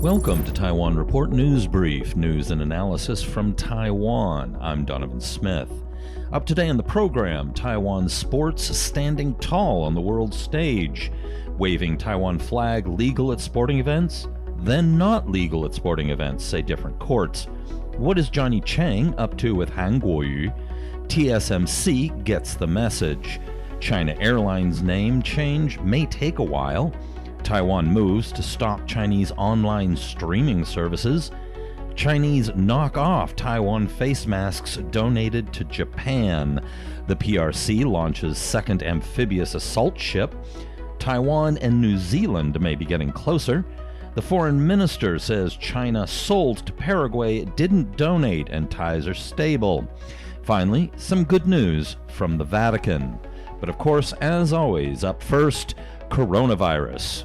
Welcome to Taiwan Report News Brief, news and analysis from Taiwan. I'm Donovan Smith. Up today in the program, Taiwan sports standing tall on the world stage, waving Taiwan flag legal at sporting events, then not legal at sporting events, say different courts. What is Johnny Chang up to with Hanguoyu? TSMC gets the message. China Airlines name change may take a while. Taiwan moves to stop Chinese online streaming services. Chinese knock off Taiwan face masks donated to Japan. The PRC launches second amphibious assault ship. Taiwan and New Zealand may be getting closer. The foreign minister says China sold to Paraguay, didn't donate, and ties are stable. Finally, some good news from the Vatican. But of course, as always, up first, coronavirus.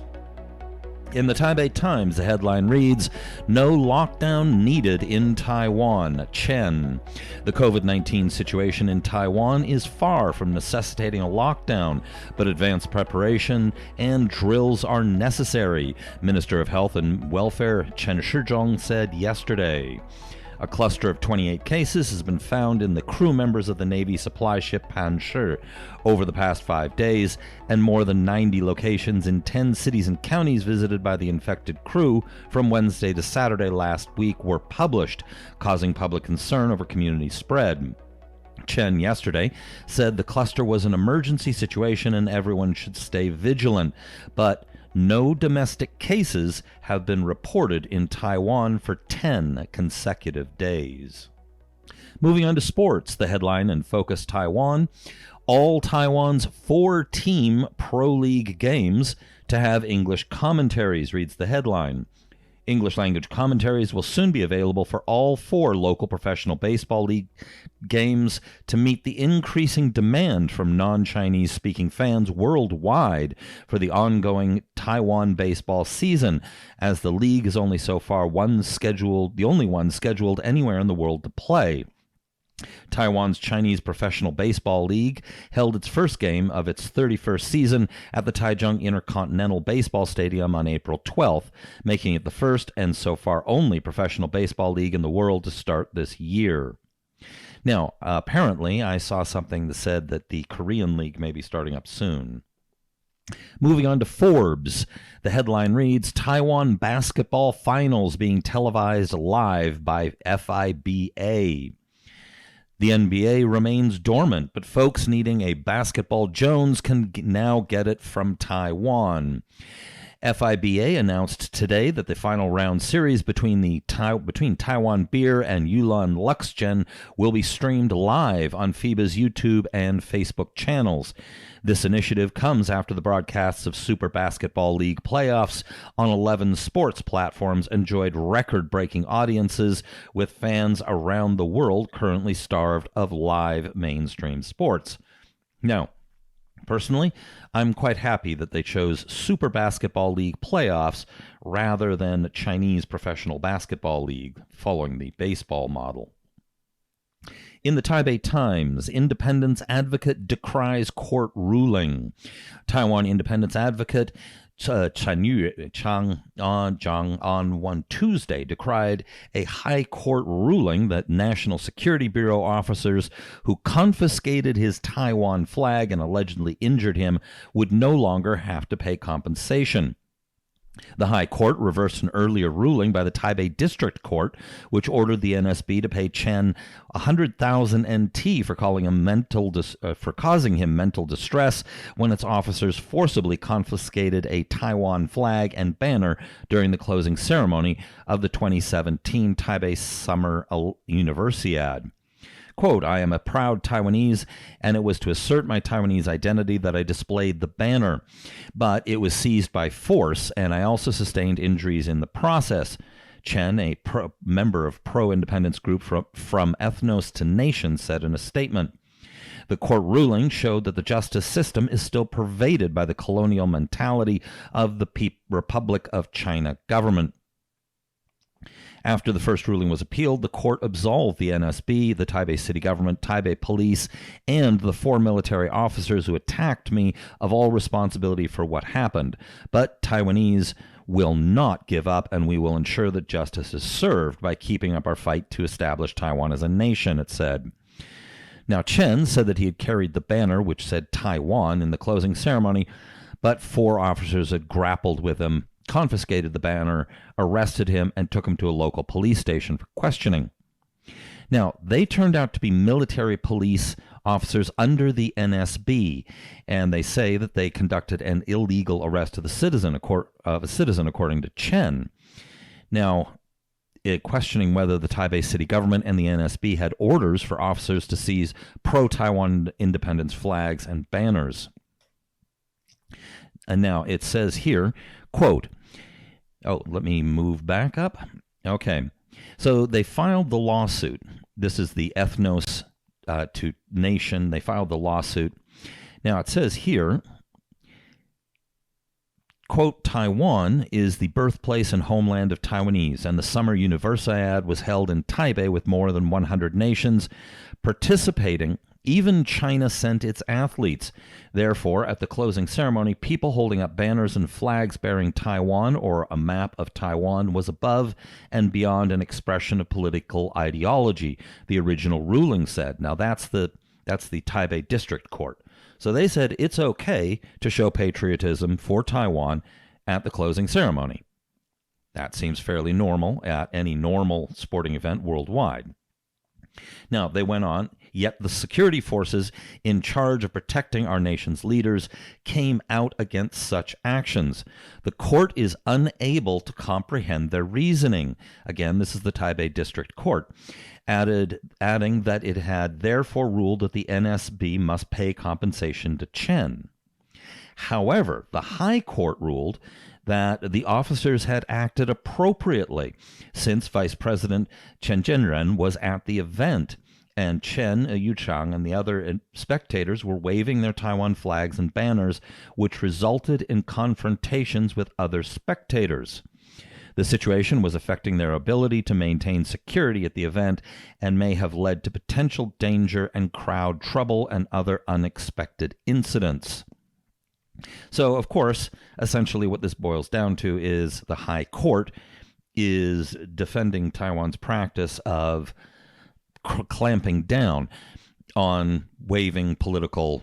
In the Taipei Times, the headline reads, "No lockdown needed in Taiwan, Chen." The COVID-19 situation in Taiwan is far from necessitating a lockdown, but advanced preparation and drills are necessary, Minister of Health and Welfare Chen Shizhong said yesterday. A cluster of 28 cases has been found in the crew members of the Navy supply ship Panshi over the past 5 days, and more than 90 locations in 10 cities and counties visited by the infected crew from Wednesday to Saturday last week were published, causing public concern over community spread. Chen yesterday said the cluster was an emergency situation and everyone should stay vigilant, but no domestic cases have been reported in Taiwan for 10 consecutive days. Moving on to sports, the headline in Focus Taiwan, all Taiwan's 4-team Pro League games to have English commentaries, reads the headline. English language commentaries will soon be available for all 4 local professional baseball league games to meet the increasing demand from non-Chinese speaking fans worldwide for the ongoing Taiwan baseball season, as the league is only so far the only one scheduled anywhere in the world to play. Taiwan's Chinese Professional Baseball League held its first game of its 31st season at the Taichung Intercontinental Baseball Stadium on April 12th, making it the first and so far only professional baseball league in the world to start this year. Now, apparently, I saw something that said that the Korean League may be starting up soon. Moving on to Forbes, the headline reads, Taiwan basketball finals being televised live by FIBA. The NBA remains dormant, but folks needing a basketball Jones can now get it from Taiwan. FIBA announced today that the final round series between Taiwan Beer and Yulon Luxgen will be streamed live on FIBA's YouTube and Facebook channels. This initiative comes after the broadcasts of Super Basketball League playoffs on 11 sports platforms enjoyed record-breaking audiences, with fans around the world currently starved of live mainstream sports. Now, personally, I'm quite happy that they chose Super Basketball League playoffs rather than Chinese Professional Basketball League, following the baseball model. In the Taipei Times, independence advocate decries court ruling. Taiwan independence advocate Chang on one Tuesday decried a high court ruling that National Security Bureau officers who confiscated his Taiwan flag and allegedly injured him would no longer have to pay compensation. The High Court reversed an earlier ruling by the Taipei District Court, which ordered the NSB to pay Chen 100,000 NT for causing him mental distress when its officers forcibly confiscated a Taiwan flag and banner during the closing ceremony of the 2017 Taipei Summer Universiade. Quote, I am a proud Taiwanese, and it was to assert my Taiwanese identity that I displayed the banner. But it was seized by force, and I also sustained injuries in the process. Chen, a member of pro-independence group from Ethnos to Nation, said in a statement. The court ruling showed that the justice system is still pervaded by the colonial mentality of the Republic of China government. After the first ruling was appealed, the court absolved the NSB, the Taipei city government, Taipei police, and the 4 military officers who attacked me of all responsibility for what happened. But Taiwanese will not give up, and we will ensure that justice is served by keeping up our fight to establish Taiwan as a nation, it said. Now, Chen said that he had carried the banner which said Taiwan in the closing ceremony, but 4 officers had grappled with him, confiscated the banner, arrested him, and took him to a local police station for questioning. Now, they turned out to be military police officers under the NSB, and they say that they conducted an illegal arrest of a citizen, according to Chen. Now, questioning whether the Taipei city government and the NSB had orders for officers to seize pro-Taiwan independence flags and banners. And now it says here, quote, let me move back up. Okay. So they filed the lawsuit. This is the ethnos to nation. They filed the lawsuit. Now it says here, quote, Taiwan is the birthplace and homeland of Taiwanese, and the Summer Universiade was held in Taipei with more than 100 nations participating. Even China sent its athletes. Therefore, at the closing ceremony, people holding up banners and flags bearing Taiwan or a map of Taiwan was above and beyond an expression of political ideology, the original ruling said. Now, that's the Taipei District Court. So they said it's okay to show patriotism for Taiwan at the closing ceremony. That seems fairly normal at any normal sporting event worldwide. Now, they went on, yet the security forces in charge of protecting our nation's leaders came out against such actions. The court is unable to comprehend their reasoning. Again, this is the Taipei District Court. Adding that it had therefore ruled that the NSB must pay compensation to Chen. However, the High Court ruled that the officers had acted appropriately since Vice President Chen Jianren was at the event, and Chen Yuchang and the other spectators were waving their Taiwan flags and banners, which resulted in confrontations with other spectators. The situation was affecting their ability to maintain security at the event and may have led to potential danger and crowd trouble and other unexpected incidents. So, of course, essentially what this boils down to is the High Court is defending Taiwan's practice of clamping down on waving political,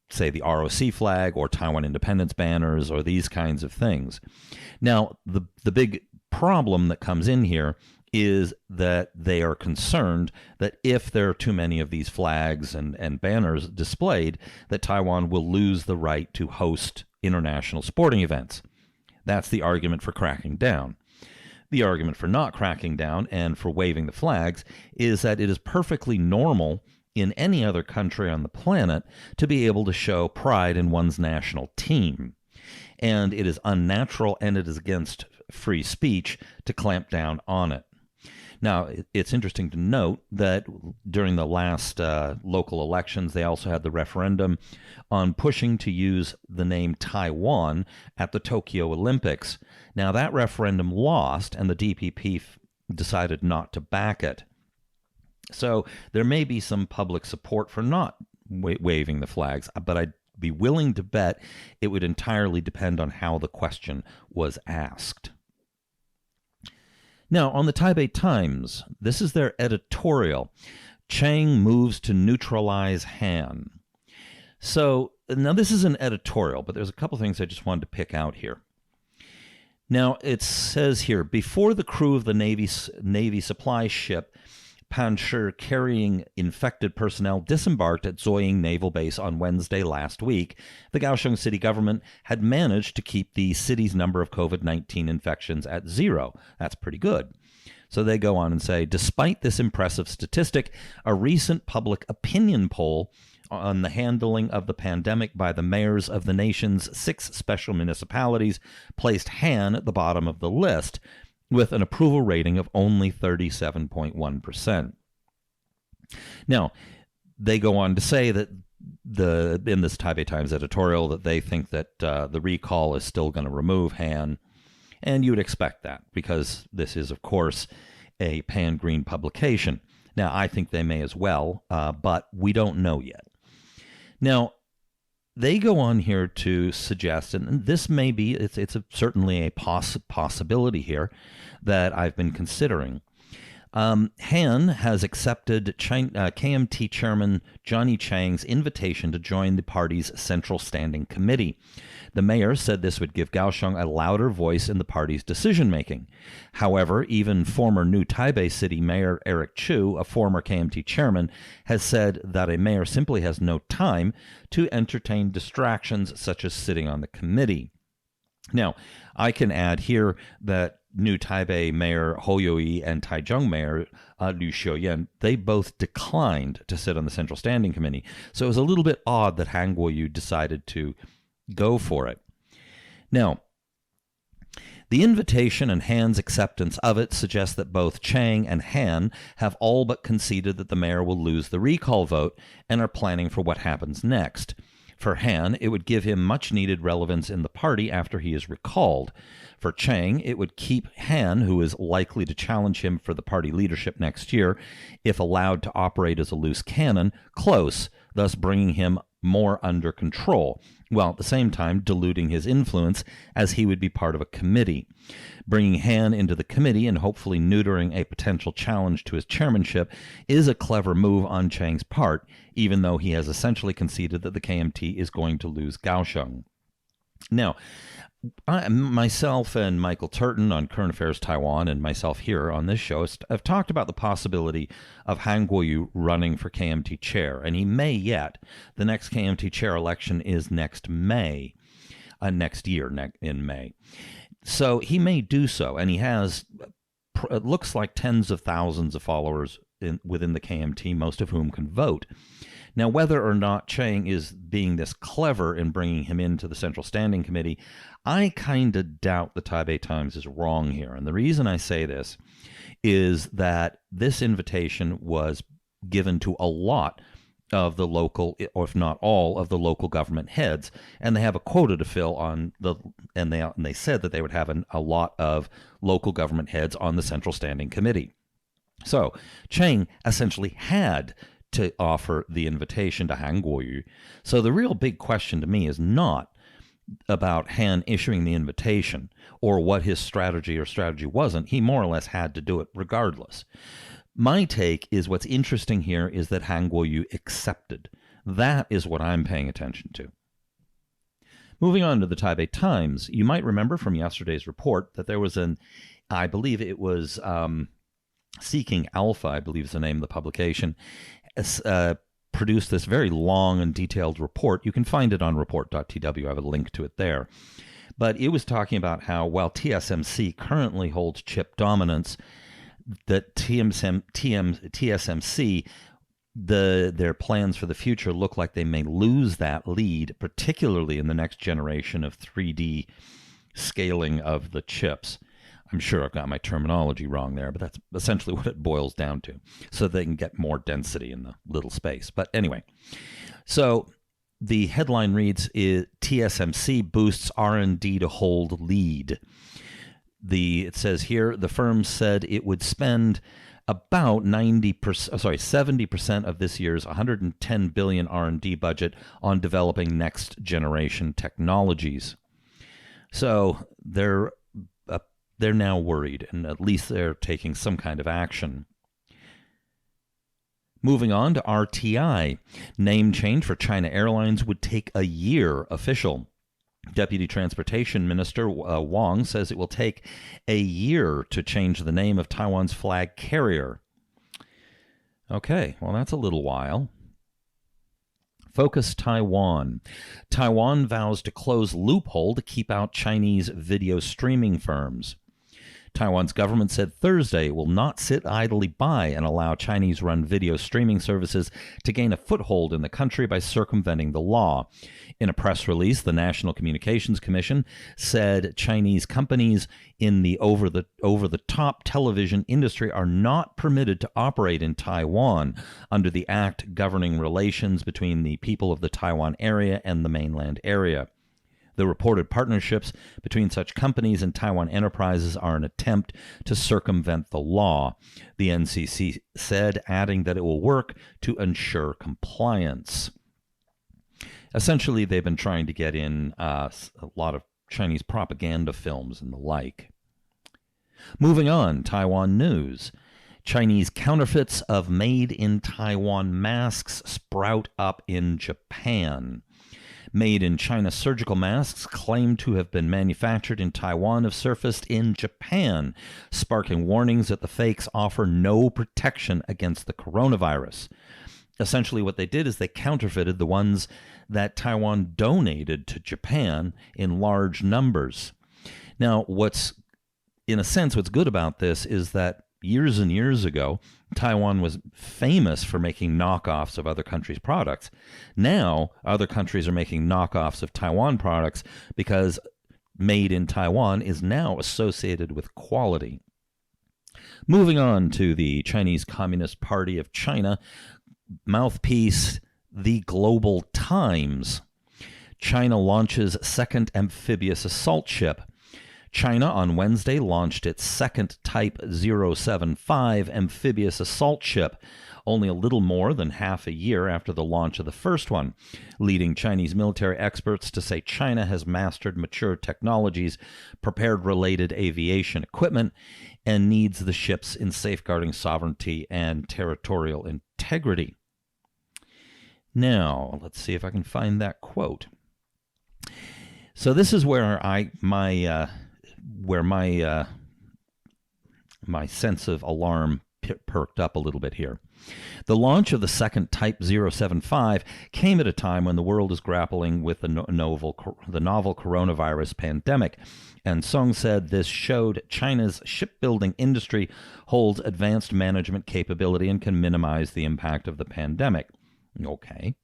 say, the ROC flag or Taiwan independence banners or these kinds of things. Now, the big problem that comes in here is that they are concerned that if there are too many of these flags and banners displayed, that Taiwan will lose the right to host international sporting events. That's the argument for cracking down. The argument for not cracking down and for waving the flags is that it is perfectly normal in any other country on the planet to be able to show pride in one's national team. And it is unnatural and it is against free speech to clamp down on it. Now, it's interesting to note that during the last local elections, they also had the referendum on pushing to use the name Taiwan at the Tokyo Olympics. Now, that referendum lost, and the DPP decided not to back it. So there may be some public support for not waving the flags, but I'd be willing to bet it would entirely depend on how the question was asked. Now, on the Taipei Times, this is their editorial. Chang moves to neutralize Han. So, now this is an editorial, but there's a couple things I just wanted to pick out here. Now, it says here, before the crew of the Navy supply ship Panshi carrying infected personnel disembarked at Zoying Naval Base on Wednesday last week, the Kaohsiung city government had managed to keep the city's number of COVID-19 infections at 0. That's pretty good. So they go on and say, despite this impressive statistic, a recent public opinion poll on the handling of the pandemic by the mayors of the nation's 6 special municipalities placed Han at the bottom of the list, with an approval rating of only 37.1%. Now, they go on to say that in this Taipei Times editorial that they think that the recall is still going to remove Han, and you would expect that because this is, of course, a pan-green publication. Now, I think they may as well, but we don't know yet. Now, they go on here to suggest, and this may be, certainly a possibility here that I've been considering. Han has accepted KMT chairman Johnny Chiang's invitation to join the party's Central Standing Committee. The mayor said this would give Kaohsiung a louder voice in the party's decision-making. However, even former New Taipei City Mayor Eric Chu, a former KMT chairman, has said that a mayor simply has no time to entertain distractions such as sitting on the committee. Now, I can add here that New Taipei Mayor Hou You-yi and Taichung Mayor Liu Xiuyan, they both declined to sit on the Central Standing Committee. So it was a little bit odd that Han Kuo-yu decided to go for it. Now, the invitation and Han's acceptance of it suggests that both Chiang and Han have all but conceded that the mayor will lose the recall vote and are planning for what happens next. For Han, it would give him much-needed relevance in the party after he is recalled. For Chiang, it would keep Han, who is likely to challenge him for the party leadership next year, if allowed to operate as a loose cannon, close, thus bringing him more under control, while at the same time diluting his influence as he would be part of a committee. Bringing Han into the committee and hopefully neutering a potential challenge to his chairmanship is a clever move on Chiang's part, even though he has essentially conceded that the KMT is going to lose Kaohsiung. Now, myself and Michael Turton on Current Affairs Taiwan and myself here on this show have talked about the possibility of Han Kuo-yu running for KMT chair, and he may yet. The next KMT chair election is next May, next year in May. So he may do so, and he has, it looks like, tens of thousands of followers within the KMT, most of whom can vote. Now, whether or not Chiang is being this clever in bringing him into the Central Standing Committee, I kind of doubt the Taipei Times is wrong here. And the reason I say this is that this invitation was given to a lot of the local, or if not all, of the local government heads, and they have a quota to fill on and they said that they would have a lot of local government heads on the Central Standing Committee. So Chiang essentially had to offer the invitation to Han Kuo-yu. So the real big question to me is not about Han issuing the invitation or what his strategy or strategy wasn't. He more or less had to do it regardless. My take is what's interesting here is that Han Kuo-yu accepted. That is what I'm paying attention to. Moving on to the Taipei Times, you might remember from yesterday's report that there was I believe it was Seeking Alpha, I believe is the name of the publication, produced this very long and detailed report. You can find it on report.tw. I have a link to it there. But it was talking about how while TSMC currently holds chip dominance, that TSMC, their plans for the future look like they may lose that lead, particularly in the next generation of 3D scaling of the chips. I'm sure I've got my terminology wrong there, but that's essentially what it boils down to, so they can get more density in the little space. But anyway, so the headline reads, TSMC boosts R&D to hold lead. It says here, the firm said it would spend about 70% of this year's 110 billion R&D budget on developing next generation technologies. So they're now worried, and at least they're taking some kind of action. Moving on to RTI. Name change for China Airlines would take a year official. Deputy Transportation Minister Wang says it will take a year to change the name of Taiwan's flag carrier. Okay, well, that's a little while. Focus Taiwan. Taiwan vows to close loophole to keep out Chinese video streaming firms. Taiwan's government said Thursday it will not sit idly by and allow Chinese-run video streaming services to gain a foothold in the country by circumventing the law. In a press release, the National Communications Commission said Chinese companies in the over-the-top television industry are not permitted to operate in Taiwan under the act governing relations between the people of the Taiwan area and the mainland area. The reported partnerships between such companies and Taiwan enterprises are an attempt to circumvent the law, the NCC said, adding that it will work to ensure compliance. Essentially, they've been trying to get in a lot of Chinese propaganda films and the like. Moving on, Taiwan news. Chinese counterfeits of made-in-Taiwan masks sprout up in Japan. Made-in-China surgical masks claimed to have been manufactured in Taiwan have surfaced in Japan, sparking warnings that the fakes offer no protection against the coronavirus. Essentially, what they did is they counterfeited the ones that Taiwan donated to Japan in large numbers. Now, what's good about this is that years and years ago, Taiwan was famous for making knockoffs of other countries' products. Now, other countries are making knockoffs of Taiwan products because made in Taiwan is now associated with quality. Moving on to the Chinese Communist Party of China, mouthpiece, the Global Times. China launches second amphibious assault ship. China on Wednesday launched its second Type 075 amphibious assault ship, only a little more than half a year after the launch of the first one, leading Chinese military experts to say China has mastered mature technologies, prepared related aviation equipment, and needs the ships in safeguarding sovereignty and territorial integrity. Now, let's see if I can find that quote. So this is where my sense of alarm perked up a little bit here. The launch of the second Type 075 came at a time when the world is grappling with the novel coronavirus pandemic, and Song said this showed China's shipbuilding industry holds advanced management capability and can minimize the impact of the pandemic. Okay.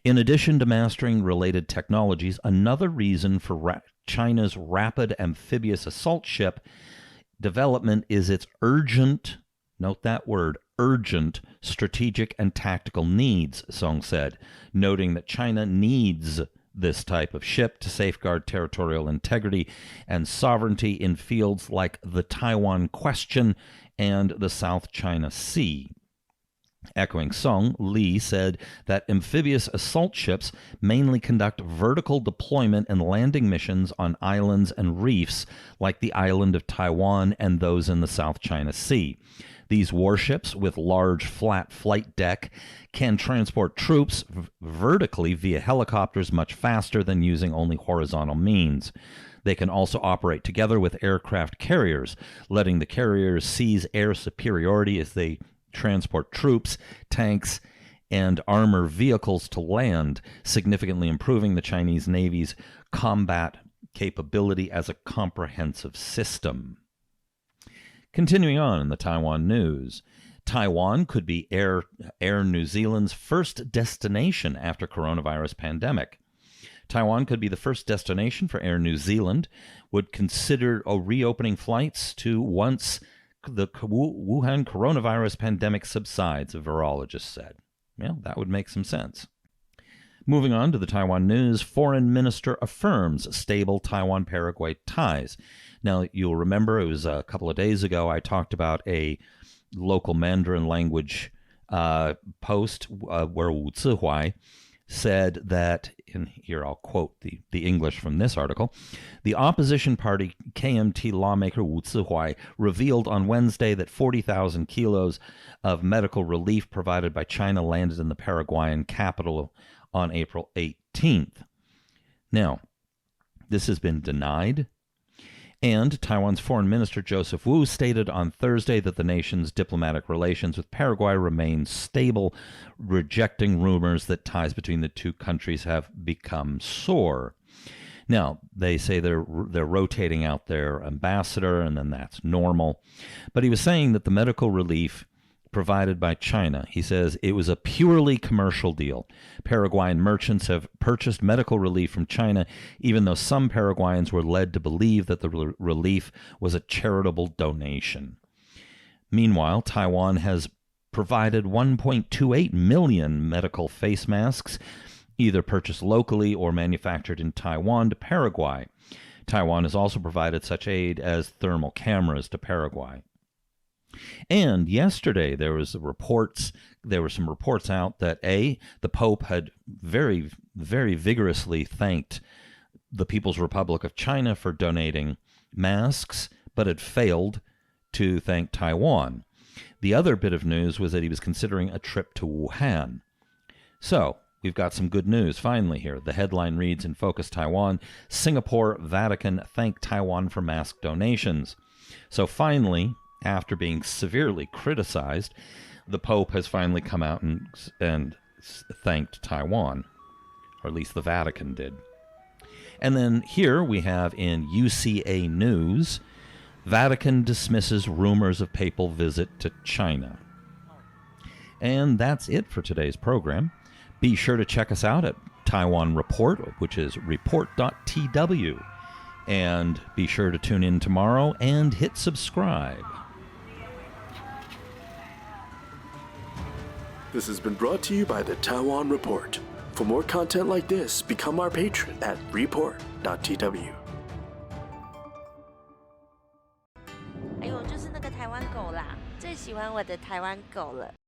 In addition to mastering related technologies, another reason for China's rapid amphibious assault ship development is its urgent, note that word, urgent strategic and tactical needs, Song said, noting that China needs this type of ship to safeguard territorial integrity and sovereignty in fields like the Taiwan question and the South China Sea. Echoing Song, Li said that amphibious assault ships mainly conduct vertical deployment and landing missions on islands and reefs like the island of Taiwan and those in the South China Sea. These warships, with large flat flight deck, can transport troops vertically via helicopters much faster than using only horizontal means. They can also operate together with aircraft carriers, letting the carriers seize air superiority as they transport troops, tanks, and armor vehicles to land, significantly improving the Chinese Navy's combat capability as a comprehensive system. Continuing on in the Taiwan news, Taiwan could be Air New Zealand's first destination after coronavirus pandemic. Taiwan could be the first destination for Air New Zealand, would consider reopening flights to once the Wuhan coronavirus pandemic subsides, a virologist said. Well, that would make some sense. Moving on to the Taiwan news, Foreign Minister affirms stable Taiwan Paraguay ties. Now, you'll remember it was a couple of days ago I talked about a local Mandarin language post where Wu Zihuai said that, and here I'll quote the English from this article, the opposition party KMT lawmaker Wu Zihuai revealed on Wednesday that 40,000 kilos of medical relief provided by China landed in the Paraguayan capital on April 18th. Now, this has been denied, and Taiwan's Foreign Minister Joseph Wu stated on Thursday that the nation's diplomatic relations with Paraguay remain stable, rejecting rumors that ties between the two countries have become sore. Now, they say they're rotating out their ambassador, and then that's normal. But he was saying that the medical relief provided by China, he says, it was a purely commercial deal. Paraguayan merchants have purchased medical relief from China, even though some Paraguayans were led to believe that the relief was a charitable donation. Meanwhile, Taiwan has provided 1.28 million medical face masks either purchased locally or manufactured in Taiwan to Paraguay. Taiwan has also provided such aid as thermal cameras to Paraguay. And yesterday there were some reports out that the Pope had very, very vigorously thanked the People's Republic of China for donating masks, but had failed to thank Taiwan. The other bit of news was that he was considering a trip to Wuhan. So, we've got some good news finally here. The headline reads in Focus Taiwan, Singapore, Vatican thank Taiwan for mask donations. So finally, after being severely criticized, the Pope has finally come out and thanked Taiwan, or at least the Vatican did. And then here we have in UCA News, Vatican dismisses rumors of papal visit to China. And that's it for today's program. Be sure to check us out at Taiwan Report, which is report.tw. And be sure to tune in tomorrow and hit subscribe. This has been brought to you by the Taiwan Report. For more content like this, become our patron at report.tw. 哎呦，就是那个台湾狗啦，最喜欢我的台湾狗了。